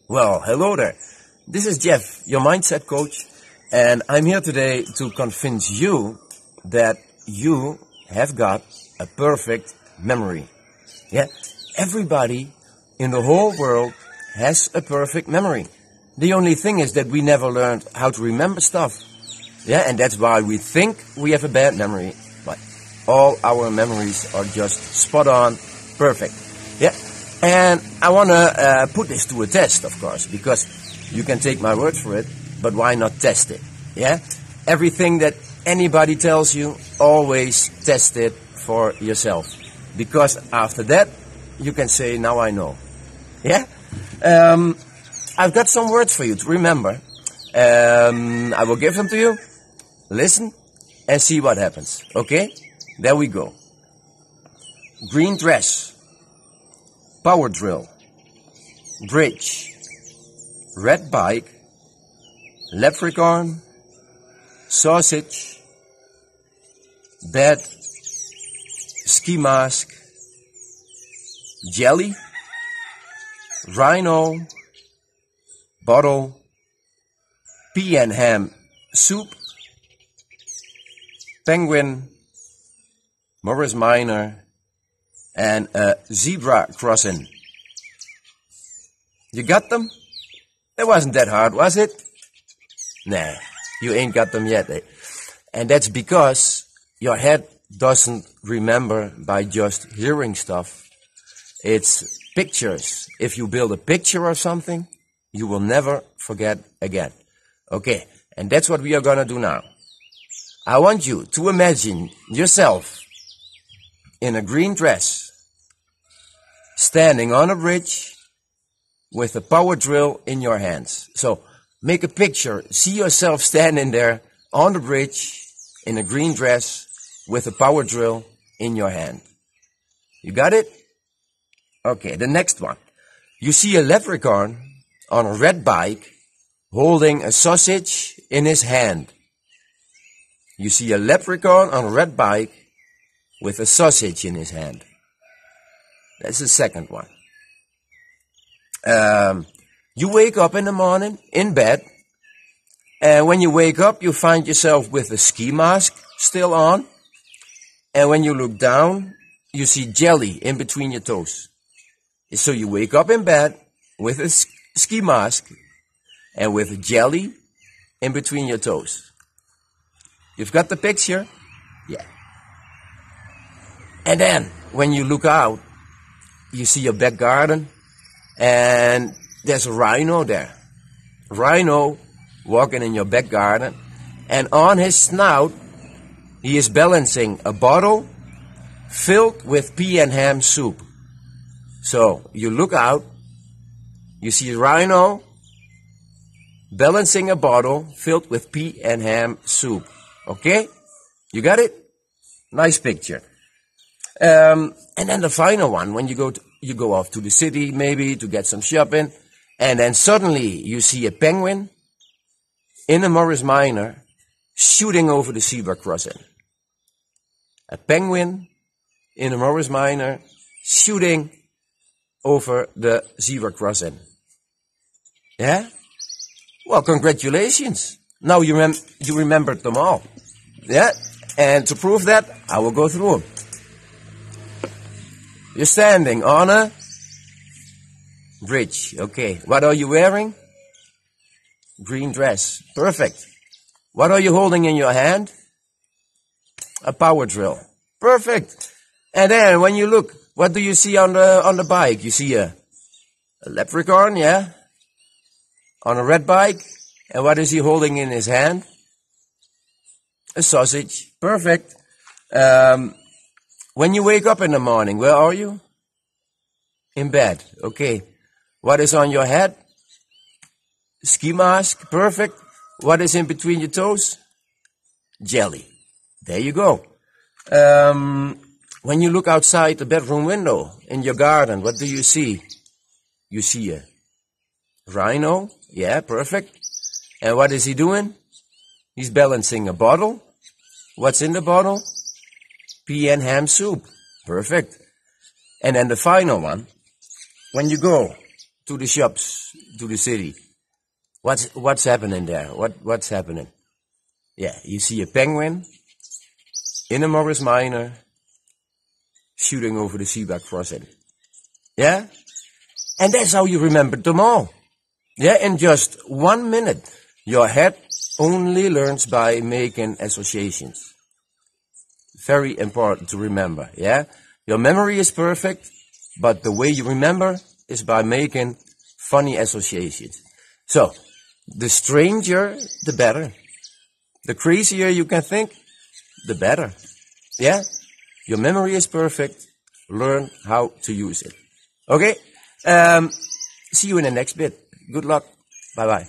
Well, hello there. This is Jeff, your mindset coach, and I'm here today to convince you that you have got a perfect memory. Yeah, everybody in the whole world has a perfect memory. The only thing is that we never learned how to remember stuff. Yeah, and that's why we think we have a bad memory, but all our memories are just spot on, perfect. Yeah. And I want to put this to a test, of course, because you can take my word for it, but why not test it? Yeah? Everything that anybody tells you, always test it for yourself. Because after that, you can say, now I know. Yeah? I've got some words for you to remember. I will give them to you. Listen and see what happens. Okay? There we go. Green dress. Power drill, bridge, red bike, leprechaun, sausage, bed, ski mask, jelly, rhino, bottle, pea and ham soup, penguin, Morris Minor, and a zebra crossing. You got them? It wasn't that hard, was it? Nah, you ain't got them yet, eh? And that's because your head doesn't remember by just hearing stuff. It's pictures. If you build a picture of something, you will never forget again. Okay, and that's what we are gonna do now. I want you to imagine yourself in a green dress, standing on a bridge with a power drill in your hands. So make a picture. See yourself standing there on the bridge in a green dress with a power drill in your hand. You got it? Okay, the next one. You see a leprechaun on a red bike holding a sausage in his hand. You see a leprechaun on a red bike with a sausage in his hand. That's the second one. You wake up in the morning in bed, and when you wake up, you find yourself with a ski mask still on, and when you look down, you see jelly in between your toes. So you wake up in bed with a ski mask and with jelly in between your toes. You've got the picture? Yeah. And then, when you look out, you see your back garden, and there's a rhino there. Rhino walking in your back garden, and on his snout, he is balancing a bottle filled with pea and ham soup. So, you look out, you see a rhino balancing a bottle filled with pea and ham soup. Okay? You got it? Nice picture. And then the final one, when you go off to the city, maybe to get some shopping, and then suddenly you see a penguin in a Morris Minor shooting over the zebra crossing. A penguin in a Morris Minor shooting over the zebra crossing. Yeah? Well, congratulations. Now you remembered them all. Yeah? And to prove that, I will go through them. You're standing on a bridge. Okay. What are you wearing? Green dress. Perfect. What are you holding in your hand? A power drill. Perfect. And then when you look, what do you see on the bike? You see a leprechaun, yeah? On a red bike. And what is he holding in his hand? A sausage. Perfect. When you wake up in the morning, where are you? In bed. Okay. What is on your head? Ski mask. Perfect. What is in between your toes? Jelly. There you go. When you look outside the bedroom window in your garden, what do you see? You see a rhino. Yeah, perfect. And what is he doing? He's balancing a bottle. What's in the bottle? Pea and ham soup. Perfect. And then the final one. When you go to the shops, to the city. What's happening there? What's happening? Yeah, you see a penguin in a Morris Minor shooting over the zebra crossing. Yeah? And that's how you remembered them all. Yeah, in just 1 minute, your head only learns by making associations. Very important to remember, yeah? Your memory is perfect, but the way you remember is by making funny associations. So, the stranger, the better. The crazier you can think, the better. Yeah? Your memory is perfect. Learn how to use it. Okay? See you in the next bit. Good luck. Bye-bye.